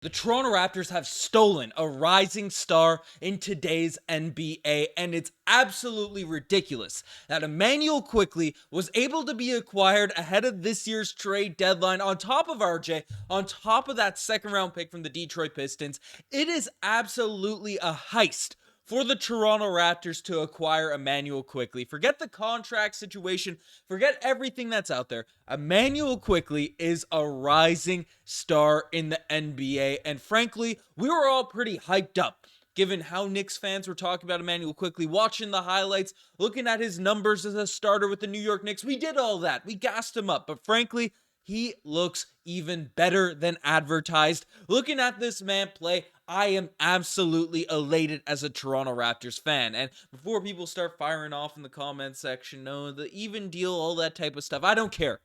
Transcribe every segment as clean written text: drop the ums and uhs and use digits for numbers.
The Toronto Raptors have stolen a rising star in today's NBA, and it's absolutely ridiculous that Immanuel Quickley was able to be acquired ahead of this year's trade deadline on top of RJ, on top of that second round pick from the Detroit Pistons. It is absolutely a heist for the Toronto Raptors to acquire Immanuel Quickley. Forget the contract situation, forget everything that's out there. Immanuel Quickley is a rising star in the NBA, and frankly, we were all pretty hyped up given how Knicks fans were talking about Immanuel Quickley, watching the highlights, looking at his numbers as a starter with the New York Knicks. We did all that. We gassed him up, but frankly, he looks even better than advertised. Looking at this man play, I am absolutely elated as a Toronto Raptors fan. And before people start firing off in the comment section, no, the even deal, all that type of stuff, I don't care.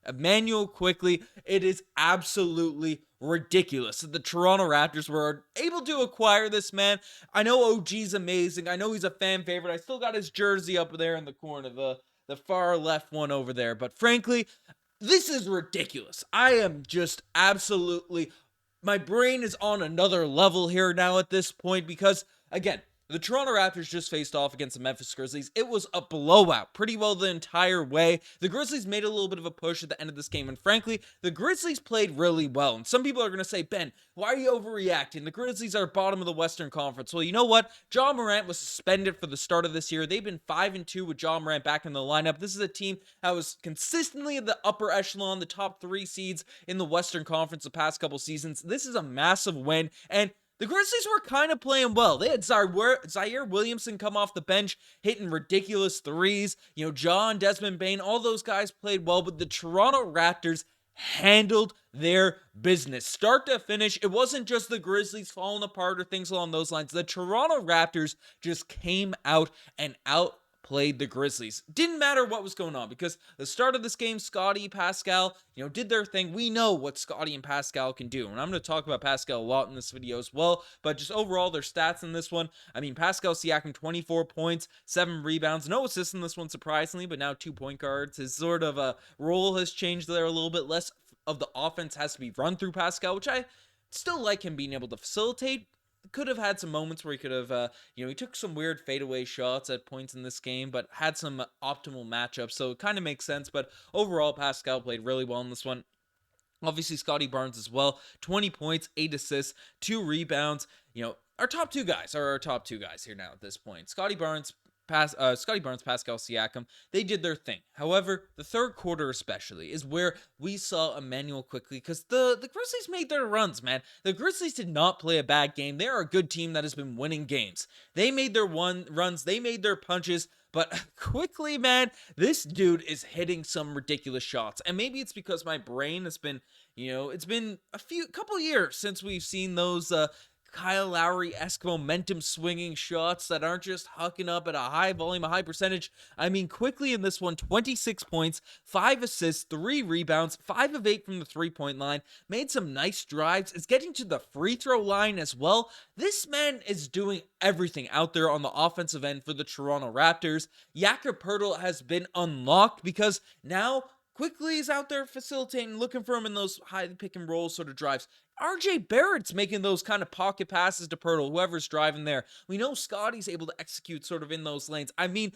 Immanuel Quickley, it is absolutely ridiculous that the Toronto Raptors were able to acquire this man. I know OG's amazing. I know he's a fan favorite. I still got his jersey up there in the corner, the far left one over there. But frankly, this is ridiculous. I am just absolutely, my brain is on another level here now at this point because, again, the Toronto Raptors just faced off against the Memphis Grizzlies. It was a blowout pretty well the entire way. The Grizzlies made a little bit of a push at the end of this game, and frankly, the Grizzlies played really well. And some people are going to say, Ben, why are you overreacting? The Grizzlies are bottom of the Western Conference. Well, you know what? Ja Morant was suspended for the start of this year. They've been 5-2 with Ja Morant back in the lineup. This is a team that was consistently in the upper echelon, the top 3 seeds in the Western Conference the past couple seasons. This is a massive win, and the Grizzlies were kind of playing well. They had Zaire Williamson come off the bench, hitting ridiculous threes. You know, John, Desmond Bane, all those guys played well, but the Toronto Raptors handled their business. Start to finish, it wasn't just the Grizzlies falling apart or things along those lines. The Toronto Raptors just came out and outplayed the Grizzlies. Didn't matter what was going on because the start of this game, Scottie, Pascal, did their thing. We know what Scottie and Pascal can do. And I'm going to talk about Pascal a lot in this video as well. But just overall, their stats in this one. I mean, Pascal Siakam, 24 points, 7 rebounds, no assists in this one, surprisingly, but now 2 point guards. His sort of role has changed there a little bit. Less of the offense has to be run through Pascal, which I still like him being able to facilitate. Could have had some moments where he could have, he took some weird fadeaway shots at points in this game, but had some optimal matchups, so it kind of makes sense. But overall, Pascal played really well in this one. Obviously, Scottie Barnes as well, 20 points, 8 assists, 2 rebounds. Our top two guys are our top 2 guys here now at this point. Scottie Barnes, Pascal Siakam, they did their thing. However, the third quarter especially is where we saw Immanuel Quickley because the Grizzlies made their runs, man. The Grizzlies did not play a bad game. They are a good team that has been winning games. They made their runs, they made their punches, but Quickley, man, this dude is hitting some ridiculous shots. And maybe it's because my brain has been, it's been a couple years since we've seen those Kyle Lowry-esque momentum swinging shots that aren't just hucking up at a high volume, a high percentage. I mean, Quickley in this one, 26 points, 5 assists, 3 rebounds, 5 of 8 from the three-point line, made some nice drives, is getting to the free throw line as well. This man is doing everything out there on the offensive end for the Toronto Raptors. Jakob Poeltl has been unlocked because now Quickley is out there facilitating, looking for him in those high pick and roll sort of drives. RJ Barrett's making those kind of pocket passes to Poeltl, whoever's driving there. We know Scottie's able to execute sort of in those lanes. I mean,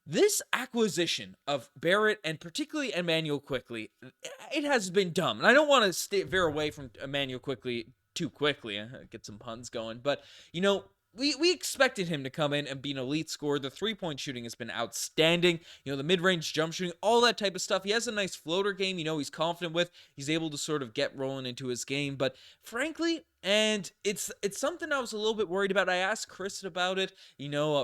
this acquisition of Barrett and particularly Immanuel Quickley, it has been dumb. And I don't want to veer away from Immanuel Quickley too quickly. Get some puns going. But, we expected him to come in and be an elite scorer. The three-point shooting has been outstanding. The mid-range jump shooting, all that type of stuff. He has a nice floater game, he's confident with. He's able to sort of get rolling into his game. But frankly, and it's something I was a little bit worried about. I asked Chris about it,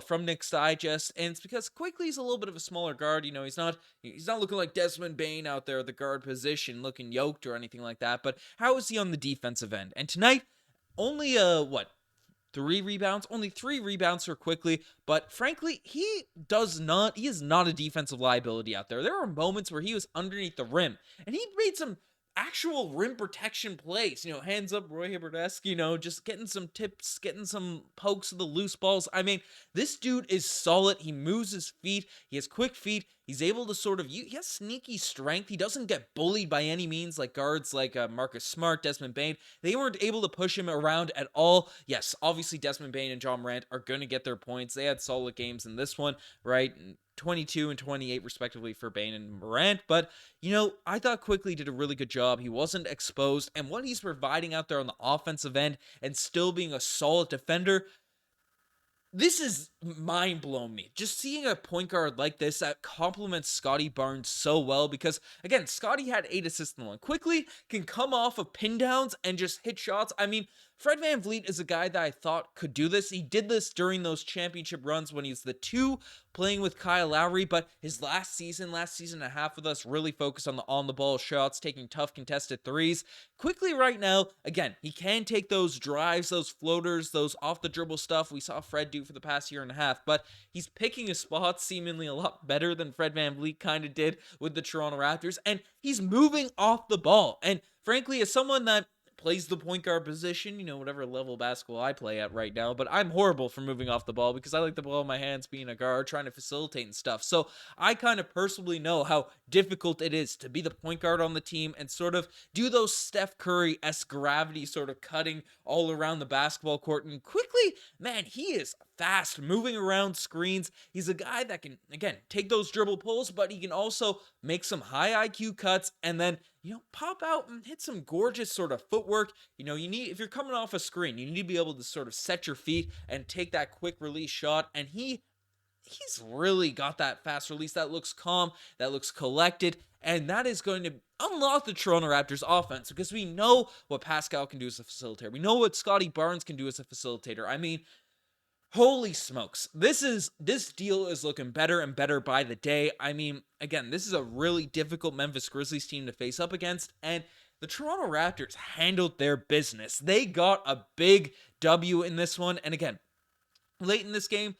from Knicks Digest, and it's because Quickley's a little bit of a smaller guard. He's not looking like Desmond Bane out there at the guard position, looking yoked or anything like that. But how is he on the defensive end? And tonight, only 3 rebounds, only 3 rebounds for Quickley, but frankly, he is not a defensive liability out there. There were moments where he was underneath the rim, and he made some actual rim protection plays, hands up Roy Hibbert-esque, just getting some tips, getting some pokes of the loose balls. I mean, this dude is solid. He moves his feet. He has quick feet. He's able to he has sneaky strength. He doesn't get bullied by any means like guards like Marcus Smart, Desmond Bane. They weren't able to push him around at all. Yes, obviously Desmond Bane and Ja Morant are going to get their points. They had solid games in this one, right? 22 and 28 respectively for Bane and Morant, but I thought Quickley did a really good job. He wasn't exposed, and what he's providing out there on the offensive end and still being a solid defender, this is mind-blowing me. Just seeing a point guard like this that complements Scottie Barnes so well, because again, Scottie had 8 assists in the one. Quickley can come off of pin downs and just hit shots. I mean, Fred VanVleet is a guy that I thought could do this. He did this during those championship runs when he's the 2 playing with Kyle Lowry, but his last season and a half with us really focused on the ball shots, taking tough contested threes. Quickley right now, again, he can take those drives, those floaters, those off the dribble stuff we saw Fred do for the past year and a half, but he's picking his spots seemingly a lot better than Fred VanVleet kind of did with the Toronto Raptors, and he's moving off the ball. And frankly, as someone that plays the point guard position, whatever level of basketball I play at right now, but I'm horrible for moving off the ball because I like the ball in my hands being a guard, trying to facilitate and stuff. So I kind of personally know how difficult it is to be the point guard on the team and sort of do those Steph Curry-esque gravity sort of cutting all around the basketball court. And Quickley, man, he is fast, moving around screens. He's a guy that can, again, take those dribble pulls, but he can also make some high IQ cuts and then pop out and hit some gorgeous sort of footwork. If you're coming off a screen, you need to be able to sort of set your feet and take that quick release shot. And he's really got that fast release that looks calm, that looks collected. And that is going to unlock the Toronto Raptors offense because we know what Pascal can do as a facilitator. We know what Scottie Barnes can do as a facilitator. I mean, holy smokes. This deal is looking better and better by the day. I mean, again, this is a really difficult Memphis Grizzlies team to face up against, and the Toronto Raptors handled their business. They got a big W in this one, and again, late in this game,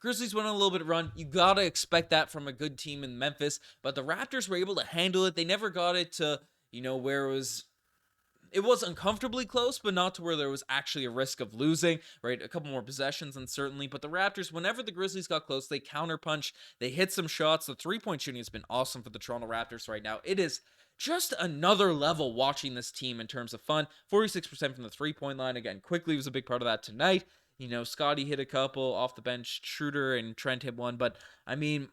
Grizzlies went on a little bit of run. You gotta expect that from a good team in Memphis, but the Raptors were able to handle it. They never got it to, where it was uncomfortably close, but not to where there was actually a risk of losing, right? A couple more possessions, uncertainly. But the Raptors, whenever the Grizzlies got close, they counterpunched. They hit some shots. The three-point shooting has been awesome for the Toronto Raptors right now. It is just another level watching this team in terms of fun. 46% from the three-point line. Again, Quickley was a big part of that tonight. Scottie hit a couple off the bench. Schroeder and Trent hit one. But, I mean,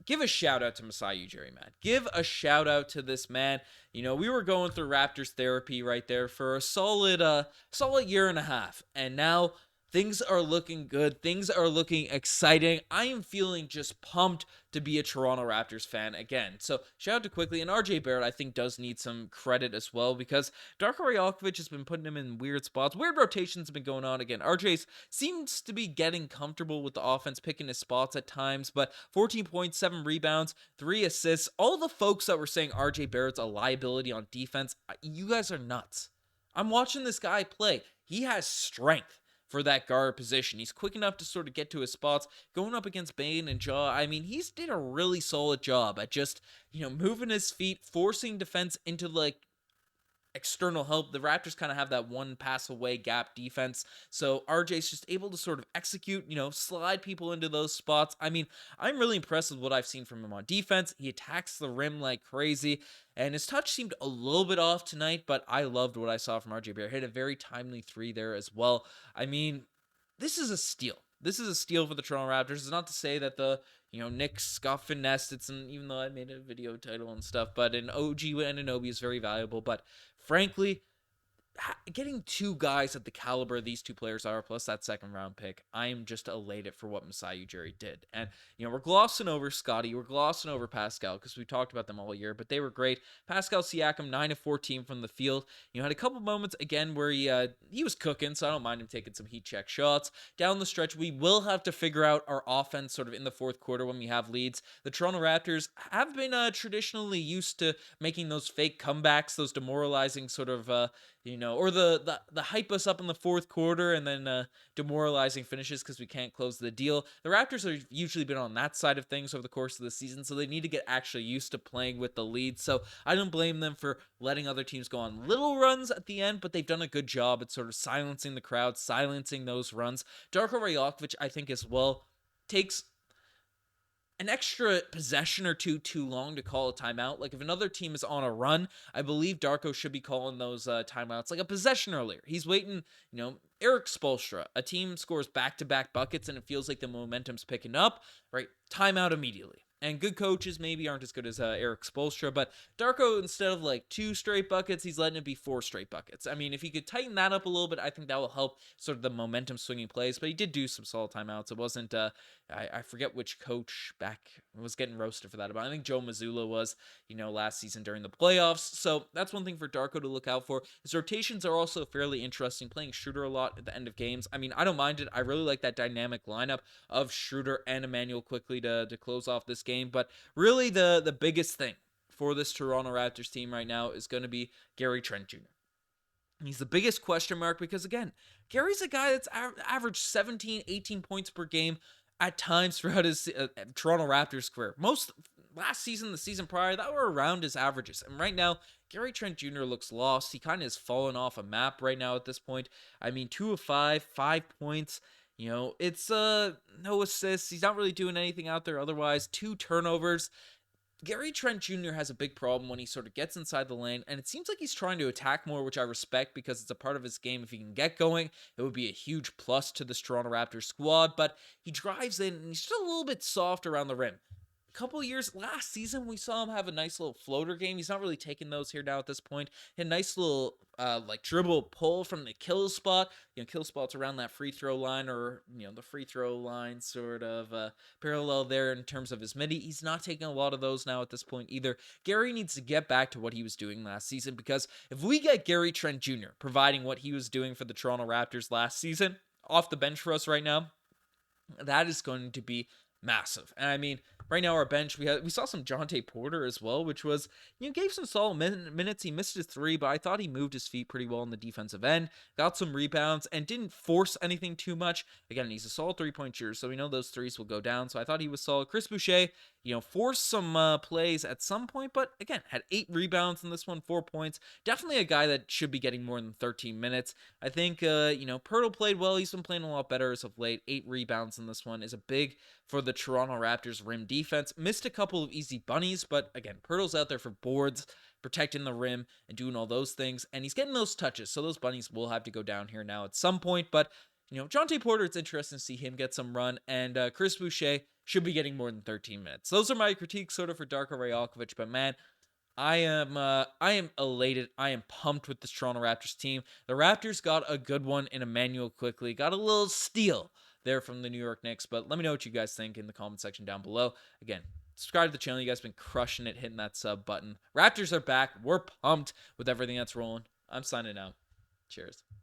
give a shout out to Masai Ujiri, man. Give a shout out to this man. We were going through Raptors therapy right there for a solid year and a half. And now things are looking good. Things are looking exciting. I am feeling just pumped to be a Toronto Raptors fan again. So shout out to Quickley, and RJ Barrett I think does need some credit as well because Darko Rajokovic has been putting him in weird spots. Weird rotations have been going on again. RJ seems to be getting comfortable with the offense, picking his spots at times, but 14 points, 7 rebounds, 3 assists. All the folks that were saying RJ Barrett's a liability on defense, you guys are nuts. I'm watching this guy play. He has strength for that guard position. He's quick enough to sort of get to his spots. Going up against Bane and Ja, I mean, he's did a really solid job at just, moving his feet, forcing defense into external help. The Raptors kind of have that one pass away gap defense. So RJ's just able to sort of execute, slide people into those spots. I mean, I'm really impressed with what I've seen from him on defense. He attacks the rim like crazy. And his touch seemed a little bit off tonight, but I loved what I saw from RJ Barrett. Hit a very timely 3 there as well. I mean, this is a steal. This is a steal for the Toronto Raptors. It's not to say that the, Knicks got finessed. Even though I made a video title and stuff, but an OG Anunoby is very valuable. But frankly, getting 2 guys at the caliber these 2 players are, plus that second round pick, I am just elated for what Masai Ujiri did. And, we're glossing over Scottie, we're glossing over Pascal, because we talked about them all year, but they were great. Pascal Siakam, 9 of 14 from the field. Had a couple moments, again, where he was cooking, so I don't mind him taking some heat check shots. Down the stretch, we will have to figure out our offense sort of in the fourth quarter when we have leads. The Toronto Raptors have been traditionally used to making those fake comebacks, those demoralizing sort of, or the hype us up in the fourth quarter and then demoralizing finishes because we can't close the deal. The Raptors have usually been on that side of things over the course of the season, so they need to get actually used to playing with the lead. So I don't blame them for letting other teams go on little runs at the end, but they've done a good job at sort of silencing the crowd, silencing those runs. Darko Rajokovic, I think, as well, takes an extra possession or two too long to call a timeout. Like if another team is on a run, I believe Darko should be calling those timeouts like a possession earlier. He's waiting, Eric Spoelstra, a team scores back-to-back buckets and it feels like the momentum's picking up, right? Timeout immediately. And good coaches maybe aren't as good as Eric Spoelstra, but Darko, instead of like 2 straight buckets, he's letting it be 4 straight buckets. I mean, if he could tighten that up a little bit, I think that will help sort of the momentum swinging plays, but he did do some solid timeouts. It wasn't, I forget which coach back was getting roasted for that, but I think Joe Mazzulla was, last season during the playoffs. So that's one thing for Darko to look out for. His rotations are also fairly interesting, playing Schroeder a lot at the end of games. I mean, I don't mind it. I really like that dynamic lineup of Schroeder and Immanuel Quickley to close off this game. But really the biggest thing for this Toronto Raptors team right now is going to be Gary Trent Jr. He's the biggest question mark because, again, Gary's a guy that's averaged 17, 18 points per game at times throughout his Toronto Raptors career. Most last season, the season prior, that were around his averages. And right now, Gary Trent Jr. looks lost. He kind of has fallen off a map right now at this point. I mean, 2 of 5, 5 points. It's no assists. He's not really doing anything out there otherwise. 2 turnovers. Gary Trent Jr. has a big problem when he sort of gets inside the lane, and it seems like he's trying to attack more, which I respect because it's a part of his game. If he can get going, it would be a huge plus to this Toronto Raptors squad, but he drives in, and he's still a little bit soft around the rim. Couple years last season, we saw him have a nice little floater game. He's not really taking those here now at this point. He had a nice little dribble pull from the kill spot. Kill spot's around that free throw line, or the free throw line sort of parallel there in terms of his midi. He's not taking a lot of those now at this point either. Gary needs to get back to what he was doing last season, because if we get Gary Trent Jr. providing what he was doing for the Toronto Raptors last season off the bench for us right now, that is going to be massive. And I mean, right now our bench, we saw some Jonte Porter as well, which was, gave some solid minutes. He missed his 3, but I thought he moved his feet pretty well on the defensive end, got some rebounds, and didn't force anything too much. Again, he's a solid 3-point shooter, so we know those threes will go down, so I thought he was solid. Chris Boucher, forced some plays at some point, but again, had 8 rebounds in this one, 4 points. Definitely a guy that should be getting more than 13 minutes. I think, Pirtle played well. He's been playing a lot better as of late. 8 rebounds in this one is a big for the Toronto Raptors rim defense. Missed a couple of easy bunnies, but again, Pirtle's out there for boards, protecting the rim, and doing all those things, and he's getting those touches, so those bunnies will have to go down here now at some point, but Jonte Porter, it's interesting to see him get some run, and Chris Boucher should be getting more than 13 minutes. Those are my critiques sort of for Darko Rajokovic, but man, I am elated. I am pumped with this Toronto Raptors team. The Raptors got a good one in Immanuel Quickley. Got a little steal there from the New York Knicks, but let me know what you guys think in the comment section down below. Again, subscribe to the channel. You guys have been crushing it, hitting that sub button. Raptors are back. We're pumped with everything that's rolling. I'm signing out. Cheers.